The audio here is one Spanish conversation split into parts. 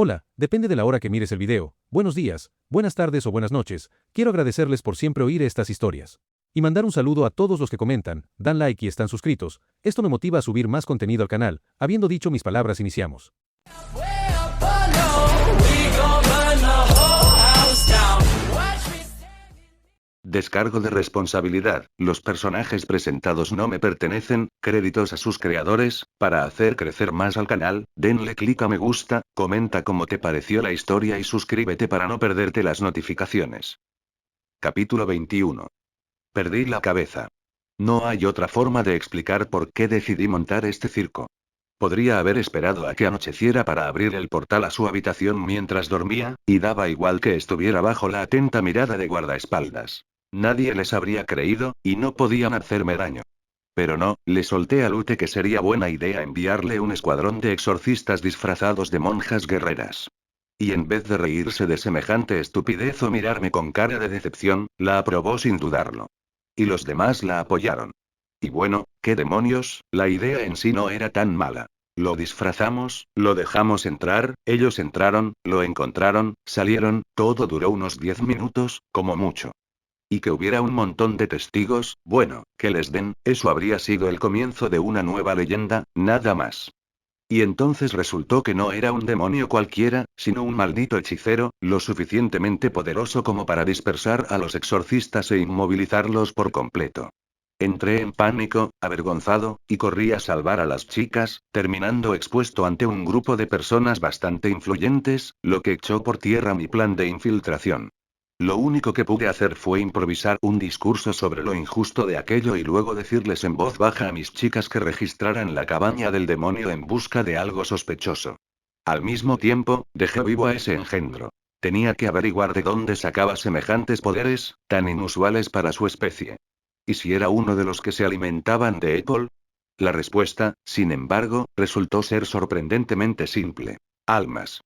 Hola, depende de la hora que mires el video. Buenos días, buenas tardes o buenas noches. Quiero agradecerles por siempre oír estas historias. Y mandar un saludo a todos los que comentan, dan like y están suscritos. Esto me motiva a subir más contenido al canal. Habiendo dicho mis palabras, iniciamos. Descargo de responsabilidad. Los personajes presentados no me pertenecen, créditos a sus creadores. Para hacer crecer más al canal, denle clic a me gusta, comenta cómo te pareció la historia y suscríbete para no perderte las notificaciones. Capítulo 21. Perdí la cabeza. No hay otra forma de explicar por qué decidí montar este circo. Podría haber esperado a que anocheciera para abrir el portal a su habitación mientras dormía, y daba igual que estuviera bajo la atenta mirada de guardaespaldas. Nadie les habría creído, y no podían hacerme daño. Pero no, le solté a Lute que sería buena idea enviarle un escuadrón de exorcistas disfrazados de monjas guerreras. Y en vez de reírse de semejante estupidez o mirarme con cara de decepción, la aprobó sin dudarlo. Y los demás la apoyaron. Y bueno, ¿qué demonios? La idea en sí no era tan mala. Lo disfrazamos, lo dejamos entrar, ellos entraron, lo encontraron, salieron, todo duró unos 10 minutos, como mucho. Y que hubiera un montón de testigos, bueno, que les den, eso habría sido el comienzo de una nueva leyenda, nada más. Y entonces resultó que no era un demonio cualquiera, sino un maldito hechicero, lo suficientemente poderoso como para dispersar a los exorcistas e inmovilizarlos por completo. Entré en pánico, avergonzado, y corrí a salvar a las chicas, terminando expuesto ante un grupo de personas bastante influyentes, lo que echó por tierra mi plan de infiltración. Lo único que pude hacer fue improvisar un discurso sobre lo injusto de aquello y luego decirles en voz baja a mis chicas que registraran la cabaña del demonio en busca de algo sospechoso. Al mismo tiempo, dejé vivo a ese engendro. Tenía que averiguar de dónde sacaba semejantes poderes, tan inusuales para su especie. ¿Y si era uno de los que se alimentaban de Apple? La respuesta, sin embargo, resultó ser sorprendentemente simple. Almas.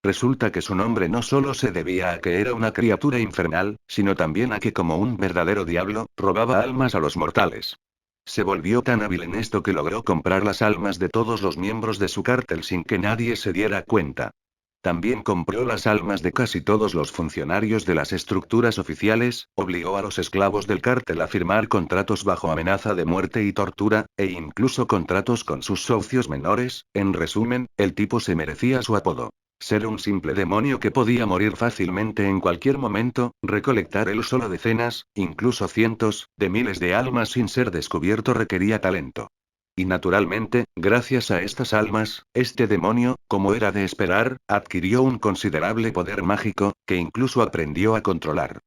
Resulta que su nombre no solo se debía a que era una criatura infernal, sino también a que como un verdadero diablo, robaba almas a los mortales. Se volvió tan hábil en esto que logró comprar las almas de todos los miembros de su cártel sin que nadie se diera cuenta. También compró las almas de casi todos los funcionarios de las estructuras oficiales, obligó a los esclavos del cártel a firmar contratos bajo amenaza de muerte y tortura, e incluso contratos con sus socios menores. En resumen, el tipo se merecía su apodo. Ser un simple demonio que podía morir fácilmente en cualquier momento, recolectar él solo decenas, incluso cientos, de miles de almas sin ser descubierto requería talento. Y naturalmente, gracias a estas almas, este demonio, como era de esperar, adquirió un considerable poder mágico, que incluso aprendió a controlar.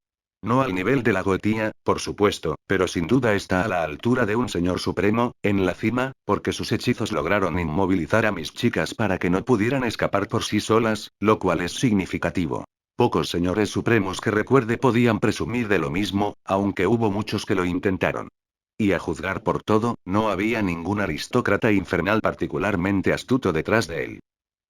No al nivel de la Goetía, por supuesto, pero sin duda está a la altura de un señor supremo, en la cima, porque sus hechizos lograron inmovilizar a mis chicas para que no pudieran escapar por sí solas, lo cual es significativo. Pocos señores supremos que recuerde podían presumir de lo mismo, aunque hubo muchos que lo intentaron. Y a juzgar por todo, no había ningún aristócrata infernal particularmente astuto detrás de él.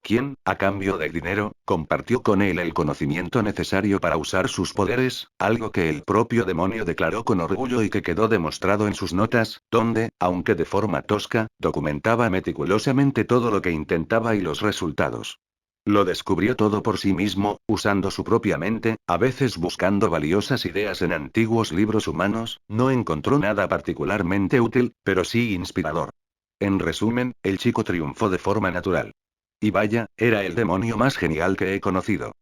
Quien, a cambio de dinero, compartió con él el conocimiento necesario para usar sus poderes, algo que el propio demonio declaró con orgullo y que quedó demostrado en sus notas, donde, aunque de forma tosca, documentaba meticulosamente todo lo que intentaba y los resultados. Lo descubrió todo por sí mismo, usando su propia mente, a veces buscando valiosas ideas en antiguos libros humanos, no encontró nada particularmente útil, pero sí inspirador. En resumen, el chico triunfó de forma natural. Y vaya, era el demonio más genial que he conocido.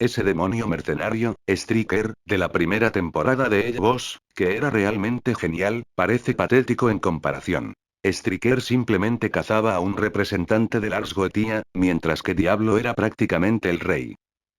Ese demonio mercenario, Striker, de la primera temporada de El Boss, que era realmente genial, parece patético en comparación. Striker simplemente cazaba a un representante de Lars Goetia, mientras que Diablo era prácticamente el rey.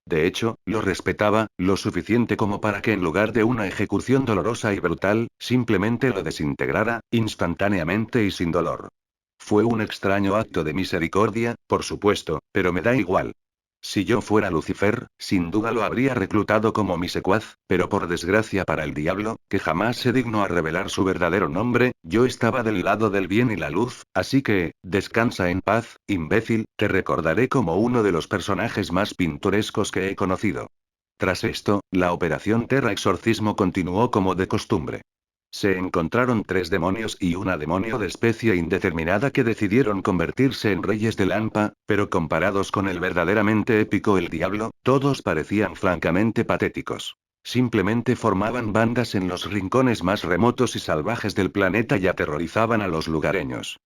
De hecho, lo respetaba, lo suficiente como para que en lugar de una ejecución dolorosa y brutal, simplemente lo desintegrara, instantáneamente y sin dolor. Fue un extraño acto de misericordia, por supuesto, pero me da igual. Si yo fuera Lucifer, sin duda lo habría reclutado como mi secuaz, pero por desgracia para el diablo, que jamás se dignó a revelar su verdadero nombre, yo estaba del lado del bien y la luz, así que, descansa en paz, imbécil, te recordaré como uno de los personajes más pintorescos que he conocido. Tras esto, la operación Terra Exorcismo continuó como de costumbre. Se encontraron 3 demonios y una demonio de especie indeterminada que decidieron convertirse en reyes de Lampa, pero comparados con el verdaderamente épico el diablo, todos parecían francamente patéticos. Simplemente formaban bandas en los rincones más remotos y salvajes del planeta y aterrorizaban a los lugareños.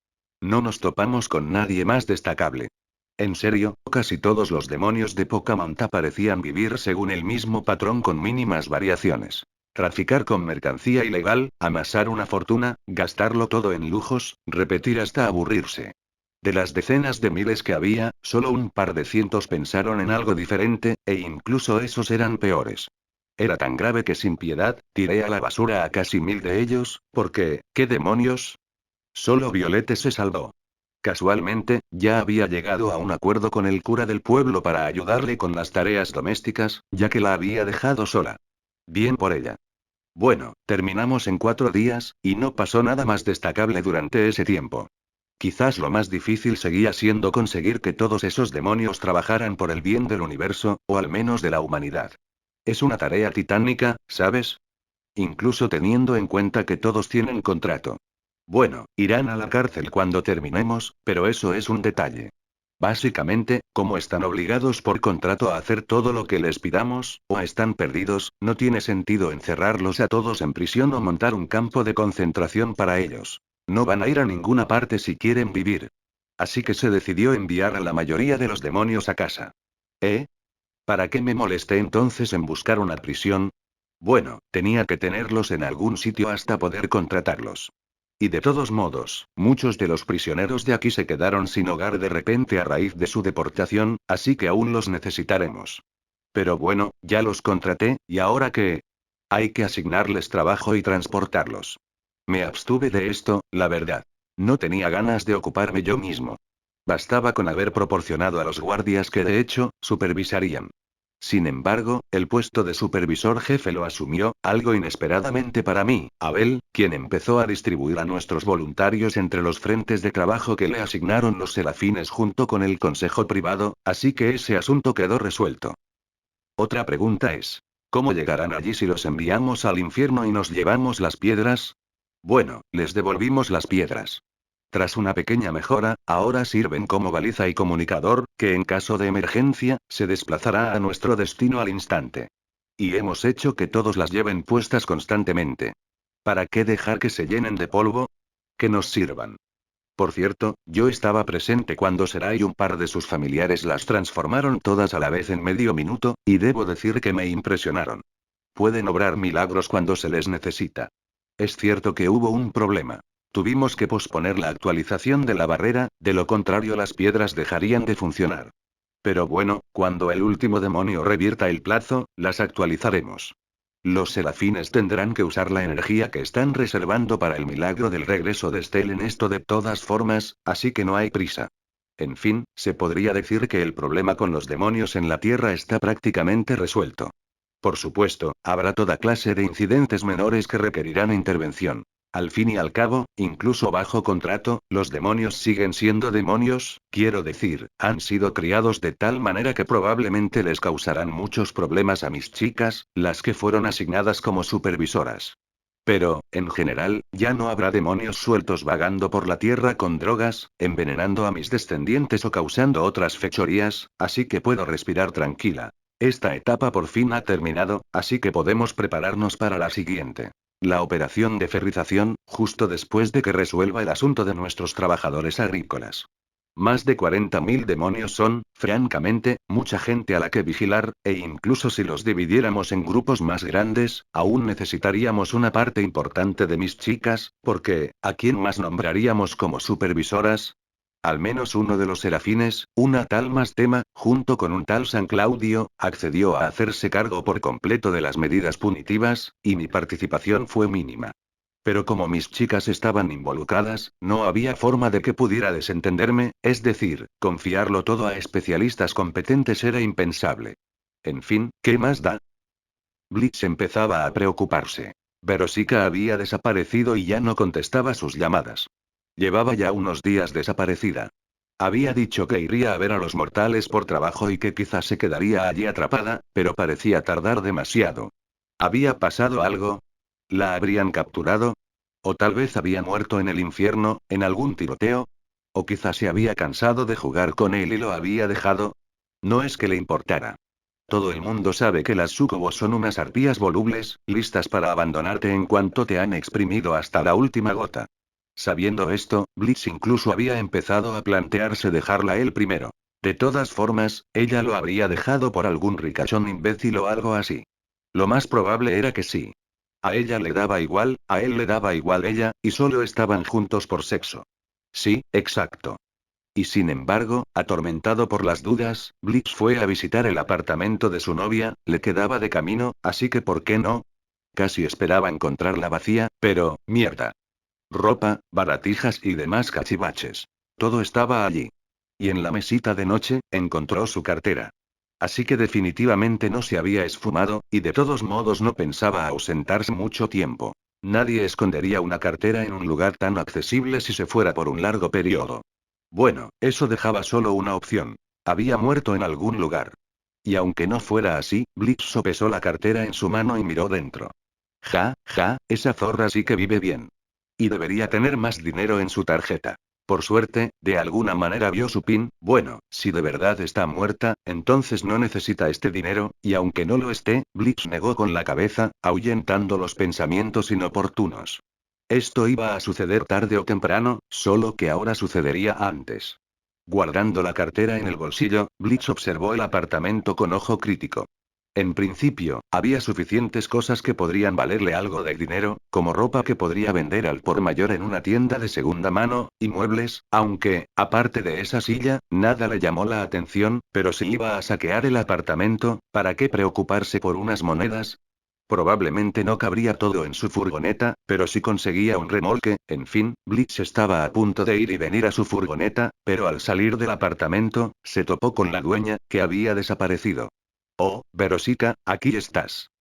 No nos topamos con nadie más destacable. En serio, casi todos los demonios de poca monta parecían vivir según el mismo patrón con mínimas variaciones. Traficar con mercancía ilegal, amasar una fortuna, gastarlo todo en lujos, repetir hasta aburrirse. De las decenas de miles que había, solo un par de cientos pensaron en algo diferente, e incluso esos eran peores. Era tan grave que sin piedad, tiré a la basura a casi 1000 de ellos, porque, ¿qué demonios? Solo Violette se salvó. Casualmente, ya había llegado a un acuerdo con el cura del pueblo para ayudarle con las tareas domésticas, ya que la había dejado sola. Bien por ella. Bueno, terminamos en 4 días, y no pasó nada más destacable durante ese tiempo. Quizás lo más difícil seguía siendo conseguir que todos esos demonios trabajaran por el bien del universo, o al menos de la humanidad. Es una tarea titánica, ¿sabes? Incluso teniendo en cuenta que todos tienen contrato. Bueno, irán a la cárcel cuando terminemos, pero eso es un detalle. Básicamente, como están obligados por contrato a hacer todo lo que les pidamos, o están perdidos, no tiene sentido encerrarlos a todos en prisión o montar un campo de concentración para ellos. No van a ir a ninguna parte si quieren vivir. Así que se decidió enviar a la mayoría de los demonios a casa. ¿Eh? ¿Para qué me molesté entonces en buscar una prisión? Bueno, tenía que tenerlos en algún sitio hasta poder contratarlos. Y de todos modos, muchos de los prisioneros de aquí se quedaron sin hogar de repente a raíz de su deportación, así que aún los necesitaremos. Pero bueno, ya los contraté, ¿y ahora qué? Hay que asignarles trabajo y transportarlos. Me abstuve de esto, la verdad. No tenía ganas de ocuparme yo mismo. Bastaba con haber proporcionado a los guardias que de hecho, supervisarían. Sin embargo, el puesto de supervisor jefe lo asumió, algo inesperadamente para mí, Abel, quien empezó a distribuir a nuestros voluntarios entre los frentes de trabajo que le asignaron los serafines junto con el consejo privado, así que ese asunto quedó resuelto. Otra pregunta es, ¿cómo llegarán allí si los enviamos al infierno y nos llevamos las piedras? Bueno, les devolvimos las piedras. Tras una pequeña mejora, ahora sirven como baliza y comunicador, que en caso de emergencia, se desplazará a nuestro destino al instante. Y hemos hecho que todos las lleven puestas constantemente. ¿Para qué dejar que se llenen de polvo? Que nos sirvan. Por cierto, yo estaba presente cuando Serai y un par de sus familiares las transformaron todas a la vez en medio minuto, y debo decir que me impresionaron. Pueden obrar milagros cuando se les necesita. Es cierto que hubo un problema. Tuvimos que posponer la actualización de la barrera, de lo contrario las piedras dejarían de funcionar. Pero bueno, cuando el último demonio revierta el plazo, las actualizaremos. Los serafines tendrán que usar la energía que están reservando para el milagro del regreso de Estel en esto de todas formas, así que no hay prisa. En fin, se podría decir que el problema con los demonios en la Tierra está prácticamente resuelto. Por supuesto, habrá toda clase de incidentes menores que requerirán intervención. Al fin y al cabo, incluso bajo contrato, los demonios siguen siendo demonios, quiero decir, han sido criados de tal manera que probablemente les causarán muchos problemas a mis chicas, las que fueron asignadas como supervisoras. Pero, en general, ya no habrá demonios sueltos vagando por la tierra con drogas, envenenando a mis descendientes o causando otras fechorías, así que puedo respirar tranquila. Esta etapa por fin ha terminado, así que podemos prepararnos para la siguiente. La operación de ferrización, justo después de que resuelva el asunto de nuestros trabajadores agrícolas. Más de 40.000 demonios son, francamente, mucha gente a la que vigilar, e incluso si los dividiéramos en grupos más grandes, aún necesitaríamos una parte importante de mis chicas, porque, ¿a quién más nombraríamos como supervisoras? Al menos uno de los serafines, una tal Mastema, junto con un tal San Claudio, accedió a hacerse cargo por completo de las medidas punitivas, y mi participación fue mínima. Pero como mis chicas estaban involucradas, no había forma de que pudiera desentenderme, es decir, confiarlo todo a especialistas competentes era impensable. En fin, ¿qué más da? Blitz empezaba a preocuparse. Verósica había desaparecido y ya no contestaba sus llamadas. Llevaba ya unos días desaparecida. Había dicho que iría a ver a los mortales por trabajo y que quizás se quedaría allí atrapada, pero parecía tardar demasiado. ¿Había pasado algo? ¿La habrían capturado? ¿O tal vez había muerto en el infierno, en algún tiroteo? ¿O quizás se había cansado de jugar con él y lo había dejado? No es que le importara. Todo el mundo sabe que las Sukubos son unas arpías volubles, listas para abandonarte en cuanto te han exprimido hasta la última gota. Sabiendo esto, Blitz incluso había empezado a plantearse dejarla él primero. De todas formas, ella lo habría dejado por algún ricachón imbécil o algo así. Lo más probable era que sí. A ella le daba igual, a él le daba igual ella, y solo estaban juntos por sexo. Sí, exacto. Y sin embargo, atormentado por las dudas, Blitz fue a visitar el apartamento de su novia, le quedaba de camino, así que ¿por qué no? Casi esperaba encontrarla vacía, pero, mierda. Ropa, baratijas y demás cachivaches. Todo estaba allí. Y en la mesita de noche, encontró su cartera. Así que definitivamente no se había esfumado, y de todos modos no pensaba ausentarse mucho tiempo. Nadie escondería una cartera en un lugar tan accesible si se fuera por un largo periodo. Bueno, eso dejaba solo una opción. Había muerto en algún lugar. Y aunque no fuera así, Blitz sopesó la cartera en su mano y miró dentro. Ja, ja, esa zorra sí que vive bien. Y debería tener más dinero en su tarjeta. Por suerte, de alguna manera vio su PIN. Bueno, si de verdad está muerta, entonces no necesita este dinero, y aunque no lo esté, Blitz negó con la cabeza, ahuyentando los pensamientos inoportunos. Esto iba a suceder tarde o temprano, solo que ahora sucedería antes. Guardando la cartera en el bolsillo, Blitz observó el apartamento con ojo crítico. En principio, había suficientes cosas que podrían valerle algo de dinero, como ropa que podría vender al por mayor en una tienda de segunda mano, y muebles, aunque, aparte de esa silla, nada le llamó la atención, pero si iba a saquear el apartamento, ¿para qué preocuparse por unas monedas? Probablemente no cabría todo en su furgoneta, pero si conseguía un remolque, en fin, Blitz estaba a punto de ir y venir a su furgoneta, pero al salir del apartamento, se topó con la dueña, que había desaparecido. Oh, Verosica, aquí estás.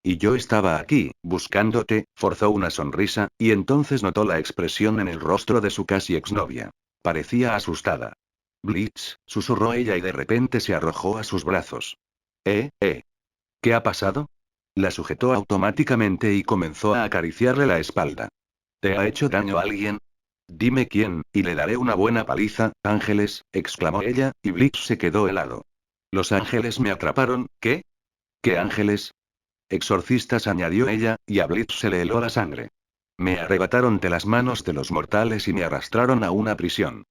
Y yo estaba aquí, buscándote, forzó una sonrisa, y entonces notó la expresión en el rostro de su casi exnovia. Parecía asustada. Blitz, susurró ella y de repente se arrojó a sus brazos. ¿Qué ha pasado? La sujetó automáticamente y comenzó a acariciarle la espalda. ¿Te ha hecho daño alguien? Dime quién, y le daré una buena paliza. Ángeles, exclamó ella, y Blitz se quedó helado. Los ángeles me atraparon, ¿qué? ¿Qué ángeles? Exorcistas, añadió ella, y a Blitz se le heló la sangre. Me arrebataron de las manos de los mortales y me arrastraron a una prisión.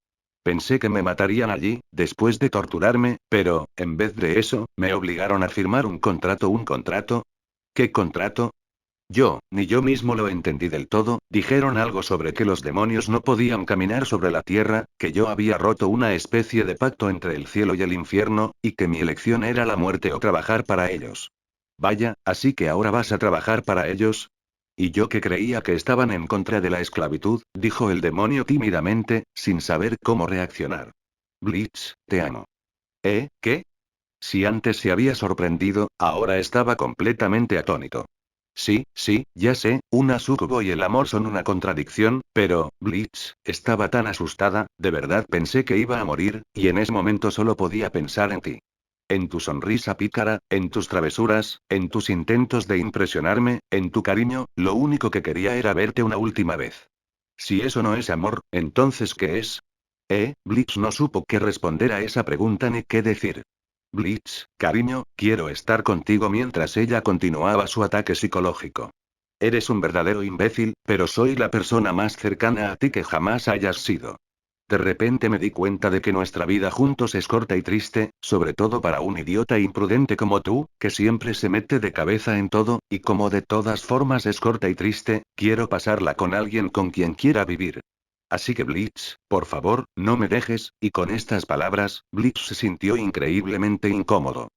Pensé que me matarían allí, después de torturarme, pero, en vez de eso, me obligaron a firmar un contrato. ¿Un contrato? ¿Qué contrato? Ni yo mismo lo entendí del todo. Dijeron algo sobre que los demonios no podían caminar sobre la tierra, que yo había roto una especie de pacto entre el cielo y el infierno, y que mi elección era la muerte o trabajar para ellos. Vaya, así que ahora vas a trabajar para ellos. Y yo que creía que estaban en contra de la esclavitud, dijo el demonio tímidamente, sin saber cómo reaccionar. Blitz, te amo. ¿Qué? Si antes se había sorprendido, ahora estaba completamente atónito. Sí, sí, ya sé, una sucubo y el amor son una contradicción, pero, Blitz, estaba tan asustada, de verdad pensé que iba a morir, y en ese momento solo podía pensar en ti. En tu sonrisa pícara, en tus travesuras, en tus intentos de impresionarme, en tu cariño, lo único que quería era verte una última vez. Si eso no es amor, entonces ¿qué es? Blitz no supo qué responder a esa pregunta ni qué decir. Blitz, cariño, quiero estar contigo mientras ella continuaba su ataque psicológico. Eres un verdadero imbécil, pero soy la persona más cercana a ti que jamás hayas sido. De repente me di cuenta de que nuestra vida juntos es corta y triste, sobre todo para un idiota imprudente como tú, que siempre se mete de cabeza en todo, y como de todas formas es corta y triste, quiero pasarla con alguien con quien quiera vivir. Así que Blitz, por favor, no me dejes, y con estas palabras, Blitz se sintió increíblemente incómodo.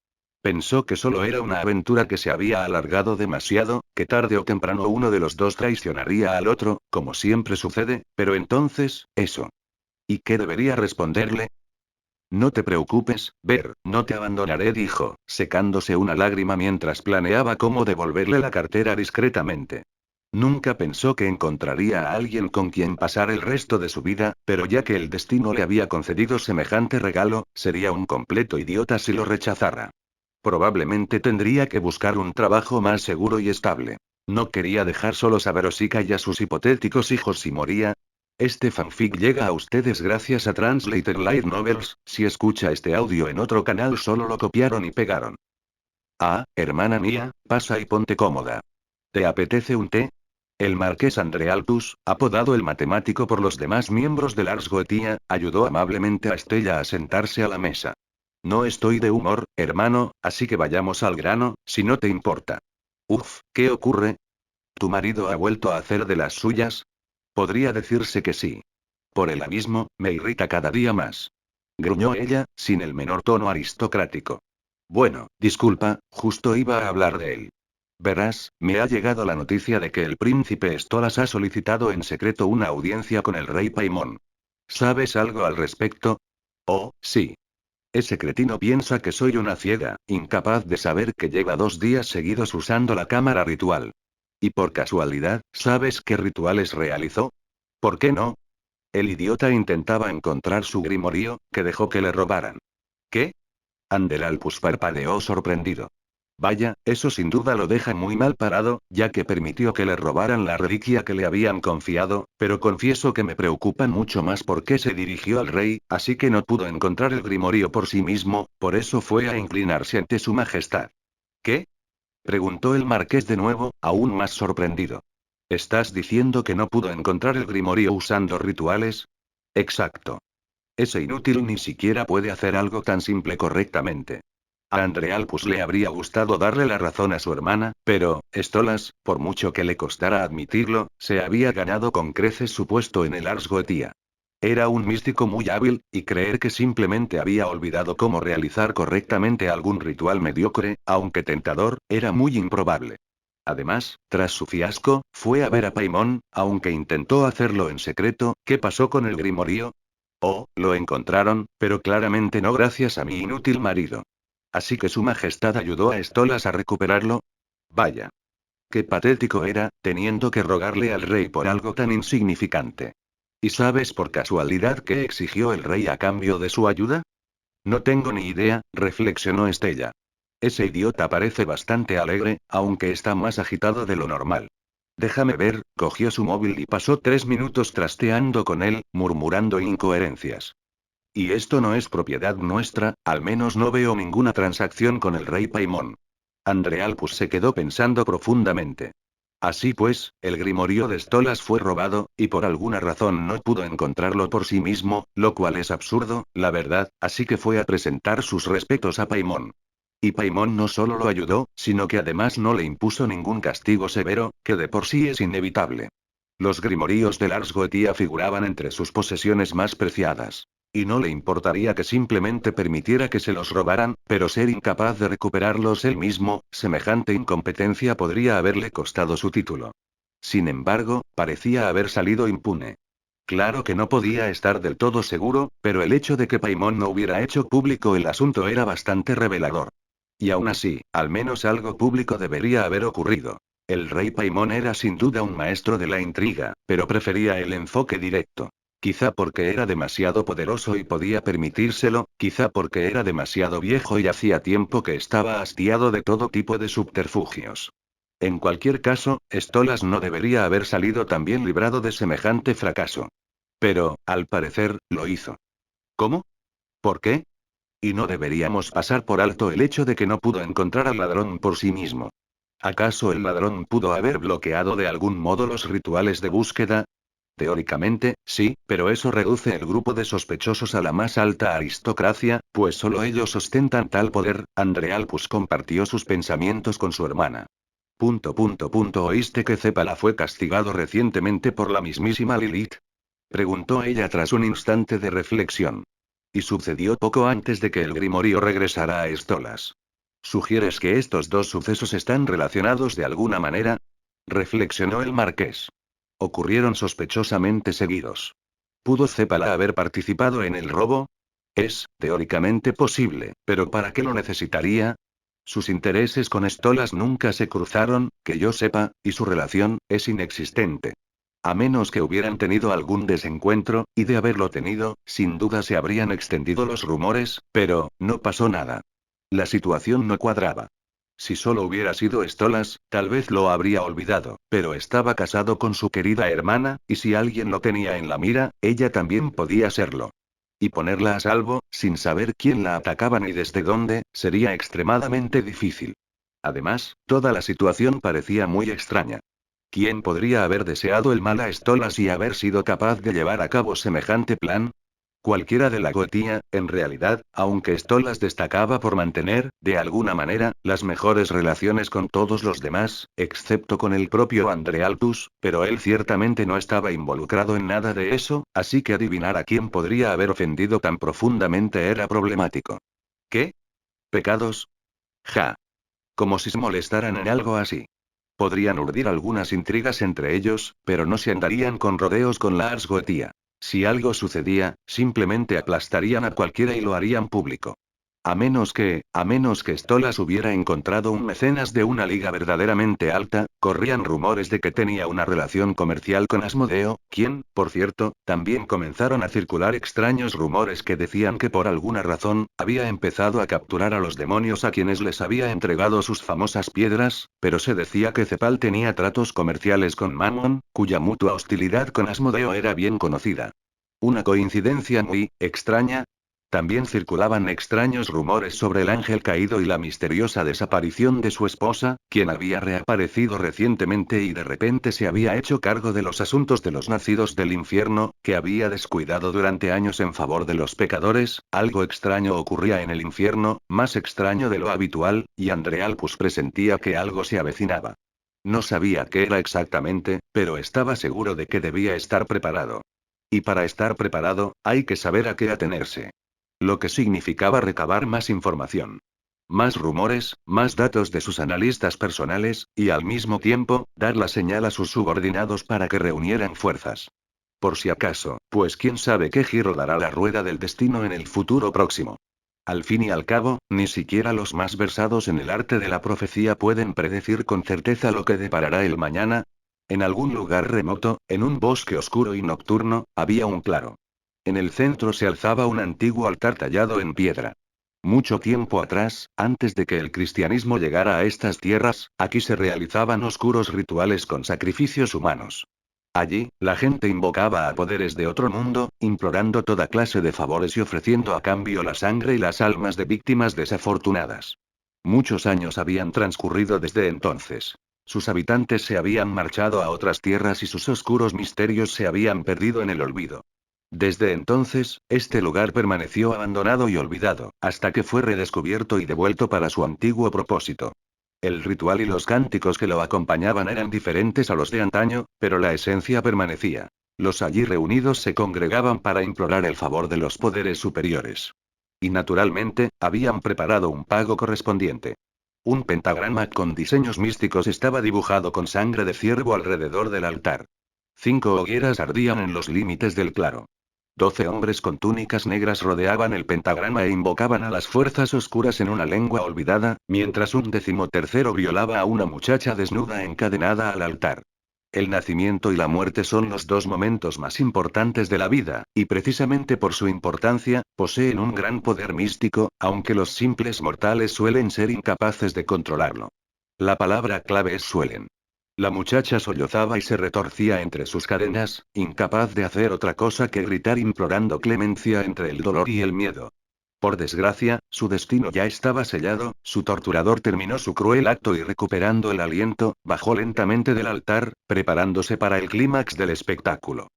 Pensó que solo era una aventura que se había alargado demasiado, que tarde o temprano uno de los dos traicionaría al otro, como siempre sucede, pero entonces, eso. ¿Y qué debería responderle? No te preocupes, Ver, no te abandonaré, dijo, secándose una lágrima mientras planeaba cómo devolverle la cartera discretamente. Nunca pensó que encontraría a alguien con quien pasar el resto de su vida, pero ya que el destino le había concedido semejante regalo, sería un completo idiota si lo rechazara. Probablemente tendría que buscar un trabajo más seguro y estable. No quería dejar solos a Verosica y a sus hipotéticos hijos si moría. Este fanfic llega a ustedes gracias a Translator Light Novels. Si escucha este audio en otro canal solo lo copiaron y pegaron. Ah, hermana mía, pasa y ponte cómoda. ¿Te apetece un té? El marqués Andrealtus, apodado el matemático por los demás miembros del Ars Goetia, ayudó amablemente a Estella a sentarse a la mesa. No estoy de humor, hermano, así que vayamos al grano, si no te importa. Uf, ¿qué ocurre? ¿Tu marido ha vuelto a hacer de las suyas? Podría decirse que sí. Por el abismo, me irrita cada día más. Gruñó ella, sin el menor tono aristocrático. Bueno, disculpa, justo iba a hablar de él. Verás, me ha llegado la noticia de que el príncipe Stolas ha solicitado en secreto una audiencia con el rey Paimon. ¿Sabes algo al respecto? Oh, sí. Ese cretino piensa que soy una ciega, incapaz de saber que lleva 2 días seguidos usando la cámara ritual. Y por casualidad, ¿sabes qué rituales realizó? ¿Por qué no? El idiota intentaba encontrar su grimorio, que dejó que le robaran. ¿Qué? Anderalpus parpadeó sorprendido. Vaya, eso sin duda lo deja muy mal parado, ya que permitió que le robaran la reliquia que le habían confiado, pero confieso que me preocupan mucho más por qué se dirigió al rey, así que no pudo encontrar el grimorio por sí mismo, por eso fue a inclinarse ante su majestad. ¿Qué? Preguntó el marqués de nuevo, aún más sorprendido. ¿Estás diciendo que no pudo encontrar el grimorio usando rituales? Exacto. Ese inútil ni siquiera puede hacer algo tan simple correctamente. A Andrealpus le habría gustado darle la razón a su hermana, pero, Stolas, por mucho que le costara admitirlo, se había ganado con creces su puesto en el Ars Goetia. Era un místico muy hábil, y creer que simplemente había olvidado cómo realizar correctamente algún ritual mediocre, aunque tentador, era muy improbable. Además, tras su fiasco, fue a ver a Paimon, aunque intentó hacerlo en secreto. ¿Qué pasó con el grimorio? Oh, lo encontraron, pero claramente no gracias a mi inútil marido. Así que su majestad ayudó a Stolas a recuperarlo. Vaya. Qué patético era, teniendo que rogarle al rey por algo tan insignificante. ¿Y sabes por casualidad qué exigió el rey a cambio de su ayuda? No tengo ni idea, reflexionó Estella. Ese idiota parece bastante alegre, aunque está más agitado de lo normal. Déjame ver, cogió su móvil y pasó 3 minutos trasteando con él, murmurando incoherencias. Y esto no es propiedad nuestra, al menos no veo ninguna transacción con el rey Paimon. Andrealpus se quedó pensando profundamente. Así pues, el grimorio de Stolas fue robado, y por alguna razón no pudo encontrarlo por sí mismo, lo cual es absurdo, la verdad, así que fue a presentar sus respetos a Paimon. Y Paimon no solo lo ayudó, sino que además no le impuso ningún castigo severo, que de por sí es inevitable. Los grimorios de Lars Goetia figuraban entre sus posesiones más preciadas. Y no le importaría que simplemente permitiera que se los robaran, pero ser incapaz de recuperarlos él mismo, semejante incompetencia podría haberle costado su título. Sin embargo, parecía haber salido impune. Claro que no podía estar del todo seguro, pero el hecho de que Paimon no hubiera hecho público el asunto era bastante revelador. Y aún así, al menos algo público debería haber ocurrido. El rey Paimon era sin duda un maestro de la intriga, pero prefería el enfoque directo. Quizá porque era demasiado poderoso y podía permitírselo, quizá porque era demasiado viejo y hacía tiempo que estaba hastiado de todo tipo de subterfugios. En cualquier caso, Stolas no debería haber salido tan bien librado de semejante fracaso. Pero, al parecer, lo hizo. ¿Cómo? ¿Por qué? Y no deberíamos pasar por alto el hecho de que no pudo encontrar al ladrón por sí mismo. ¿Acaso el ladrón pudo haber bloqueado de algún modo los rituales de búsqueda? Teóricamente, sí, pero eso reduce el grupo de sospechosos a la más alta aristocracia, pues solo ellos ostentan tal poder. Andrealpus compartió sus pensamientos con su hermana. ¿Oíste que Cephala fue castigado recientemente por la mismísima Lilith? Preguntó ella tras un instante de reflexión. Y sucedió poco antes de que el grimorio regresara a Stolas. ¿Sugieres que estos dos sucesos están relacionados de alguna manera? Reflexionó el marqués. Ocurrieron sospechosamente seguidos. ¿Pudo Cephala haber participado en el robo? Es, teóricamente posible, pero ¿para qué lo necesitaría? Sus intereses con Stolas nunca se cruzaron, que yo sepa, y su relación es inexistente. A menos que hubieran tenido algún desencuentro, y de haberlo tenido, sin duda se habrían extendido los rumores, pero, no pasó nada. La situación no cuadraba. Si solo hubiera sido Stolas, tal vez lo habría olvidado, pero estaba casado con su querida hermana, y si alguien lo tenía en la mira, ella también podía serlo. Y ponerla a salvo, sin saber quién la atacaba ni desde dónde, sería extremadamente difícil. Además, toda la situación parecía muy extraña. ¿Quién podría haber deseado el mal a Stolas y haber sido capaz de llevar a cabo semejante plan? Cualquiera de la Goetía, en realidad, aunque Stolas destacaba por mantener, de alguna manera, las mejores relaciones con todos los demás, excepto con el propio Andrealtus, pero él ciertamente no estaba involucrado en nada de eso, así que adivinar a quién podría haber ofendido tan profundamente era problemático. ¿Qué? ¿Pecados? Ja. Como si se molestaran en algo así. Podrían urdir algunas intrigas entre ellos, pero no se andarían con rodeos con Lars Goetía. Si algo sucedía, simplemente aplastarían a cualquiera y lo harían público. A menos que Stolas hubiera encontrado un mecenas de una liga verdaderamente alta, corrían rumores de que tenía una relación comercial con Asmodeo, quien, por cierto, también comenzaron a circular extraños rumores que decían que por alguna razón, había empezado a capturar a los demonios a quienes les había entregado sus famosas piedras, pero se decía que Cepal tenía tratos comerciales con Mammon, cuya mutua hostilidad con Asmodeo era bien conocida. Una coincidencia muy extraña. También circulaban extraños rumores sobre el ángel caído y la misteriosa desaparición de su esposa, quien había reaparecido recientemente y de repente se había hecho cargo de los asuntos de los nacidos del infierno, que había descuidado durante años en favor de los pecadores. Algo extraño ocurría en el infierno, más extraño de lo habitual, y Andrealpus presentía que algo se avecinaba. No sabía qué era exactamente, pero estaba seguro de que debía estar preparado. Y para estar preparado, hay que saber a qué atenerse. Lo que significaba recabar más información. Más rumores, más datos de sus analistas personales, y al mismo tiempo, dar la señal a sus subordinados para que reunieran fuerzas. Por si acaso, pues quién sabe qué giro dará la rueda del destino en el futuro próximo. Al fin y al cabo, ni siquiera los más versados en el arte de la profecía pueden predecir con certeza lo que deparará el mañana. En algún lugar remoto, en un bosque oscuro y nocturno, había un claro. En el centro se alzaba un antiguo altar tallado en piedra. Mucho tiempo atrás, antes de que el cristianismo llegara a estas tierras, aquí se realizaban oscuros rituales con sacrificios humanos. Allí, la gente invocaba a poderes de otro mundo, implorando toda clase de favores y ofreciendo a cambio la sangre y las almas de víctimas desafortunadas. Muchos años habían transcurrido desde entonces. Sus habitantes se habían marchado a otras tierras y sus oscuros misterios se habían perdido en el olvido. Desde entonces, este lugar permaneció abandonado y olvidado, hasta que fue redescubierto y devuelto para su antiguo propósito. El ritual y los cánticos que lo acompañaban eran diferentes a los de antaño, pero la esencia permanecía. Los allí reunidos se congregaban para implorar el favor de los poderes superiores. Y naturalmente, habían preparado un pago correspondiente. Un pentagrama con diseños místicos estaba dibujado con sangre de ciervo alrededor del altar. 5 hogueras ardían en los límites del claro. 12 hombres con túnicas negras rodeaban el pentagrama e invocaban a las fuerzas oscuras en una lengua olvidada, mientras un 13º violaba a una muchacha desnuda encadenada al altar. El nacimiento y la muerte son los dos momentos más importantes de la vida, y precisamente por su importancia, poseen un gran poder místico, aunque los simples mortales suelen ser incapaces de controlarlo. La palabra clave es suelen. La muchacha sollozaba y se retorcía entre sus cadenas, incapaz de hacer otra cosa que gritar implorando clemencia entre el dolor y el miedo. Por desgracia, su destino ya estaba sellado, su torturador terminó su cruel acto y recuperando el aliento, bajó lentamente del altar, preparándose para el clímax del espectáculo.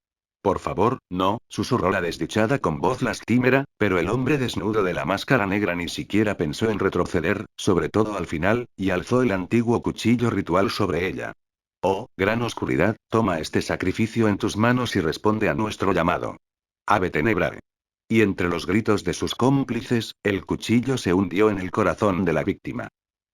Por favor, no, susurró la desdichada con voz lastimera, pero el hombre desnudo de la máscara negra ni siquiera pensó en retroceder, sobre todo al final, y alzó el antiguo cuchillo ritual sobre ella. Oh, gran oscuridad, toma este sacrificio en tus manos y responde a nuestro llamado. Ave Tenebrae. Y entre los gritos de sus cómplices, el cuchillo se hundió en el corazón de la víctima.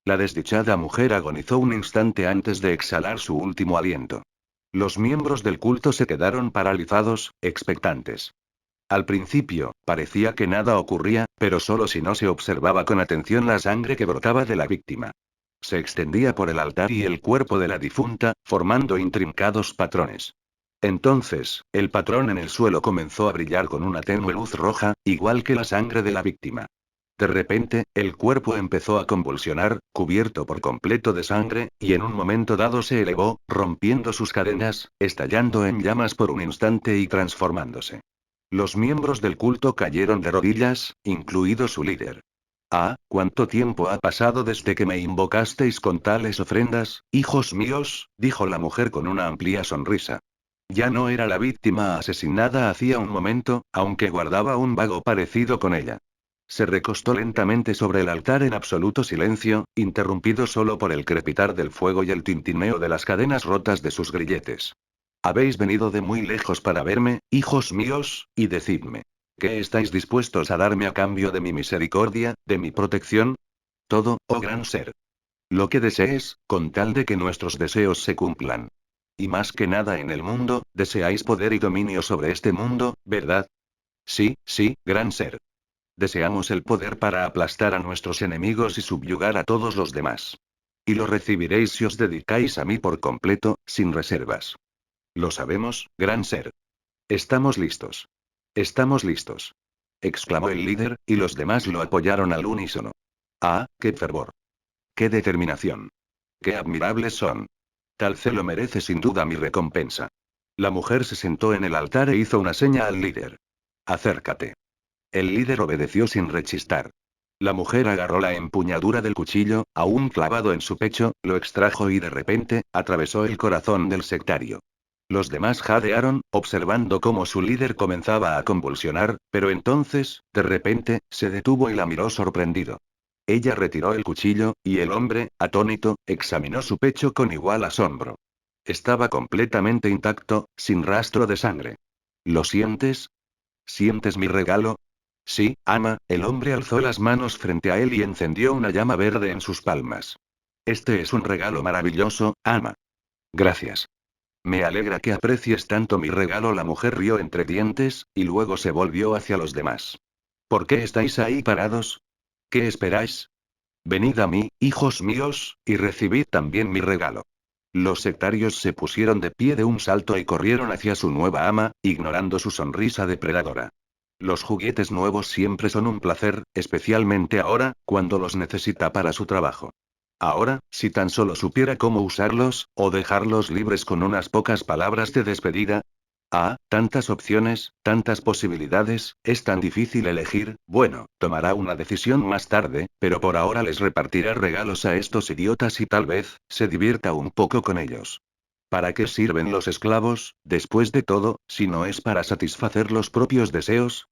La desdichada mujer agonizó un instante antes de exhalar su último aliento. Los miembros del culto se quedaron paralizados, expectantes. Al principio, parecía que nada ocurría, pero solo si no se observaba con atención la sangre que brotaba de la víctima. Se extendía por el altar y el cuerpo de la difunta, formando intrincados patrones. Entonces, el patrón en el suelo comenzó a brillar con una tenue luz roja, igual que la sangre de la víctima. De repente, el cuerpo empezó a convulsionar, cubierto por completo de sangre, y en un momento dado se elevó, rompiendo sus cadenas, estallando en llamas por un instante y transformándose. Los miembros del culto cayeron de rodillas, incluido su líder. Ah, ¿cuánto tiempo ha pasado desde que me invocasteis con tales ofrendas, hijos míos? Dijo la mujer con una amplia sonrisa. Ya no era la víctima asesinada hacía un momento, aunque guardaba un vago parecido con ella. Se recostó lentamente sobre el altar en absoluto silencio, interrumpido solo por el crepitar del fuego y el tintineo de las cadenas rotas de sus grilletes. Habéis venido de muy lejos para verme, hijos míos, y decidme. ¿Qué estáis dispuestos a darme a cambio de mi misericordia, de mi protección? Todo, oh gran ser. Lo que desees, con tal de que nuestros deseos se cumplan. Y más que nada en el mundo, deseáis poder y dominio sobre este mundo, ¿verdad? Sí, sí, gran ser. Deseamos el poder para aplastar a nuestros enemigos y subyugar a todos los demás. Y lo recibiréis si os dedicáis a mí por completo, sin reservas. Lo sabemos, gran ser. Estamos listos. Estamos listos. Exclamó el líder, y los demás lo apoyaron al unísono. Ah, qué fervor. Qué determinación. Qué admirables son. Tal celo merece sin duda mi recompensa. La mujer se sentó en el altar e hizo una seña al líder. Acércate. El líder obedeció sin rechistar. La mujer agarró la empuñadura del cuchillo, aún clavado en su pecho, lo extrajo y de repente, atravesó el corazón del sectario. Los demás jadearon, observando cómo su líder comenzaba a convulsionar, pero entonces, de repente, se detuvo y la miró sorprendido. Ella retiró el cuchillo, y el hombre, atónito, examinó su pecho con igual asombro. Estaba completamente intacto, sin rastro de sangre. ¿Lo sientes? ¿Sientes mi regalo? Sí, ama, el hombre alzó las manos frente a él y encendió una llama verde en sus palmas. Este es un regalo maravilloso, ama. Gracias. Me alegra que aprecies tanto mi regalo. La mujer rió entre dientes, y luego se volvió hacia los demás. ¿Por qué estáis ahí parados? ¿Qué esperáis? Venid a mí, hijos míos, y recibid también mi regalo. Los sectarios se pusieron de pie de un salto y corrieron hacia su nueva ama, ignorando su sonrisa depredadora. Los juguetes nuevos siempre son un placer, especialmente ahora, cuando los necesita para su trabajo. Ahora, si tan solo supiera cómo usarlos, o dejarlos libres con unas pocas palabras de despedida. Ah, tantas opciones, tantas posibilidades, es tan difícil elegir. Bueno, tomará una decisión más tarde, pero por ahora les repartirá regalos a estos idiotas y tal vez, se divierta un poco con ellos. ¿Para qué sirven los esclavos, después de todo, si no es para satisfacer los propios deseos?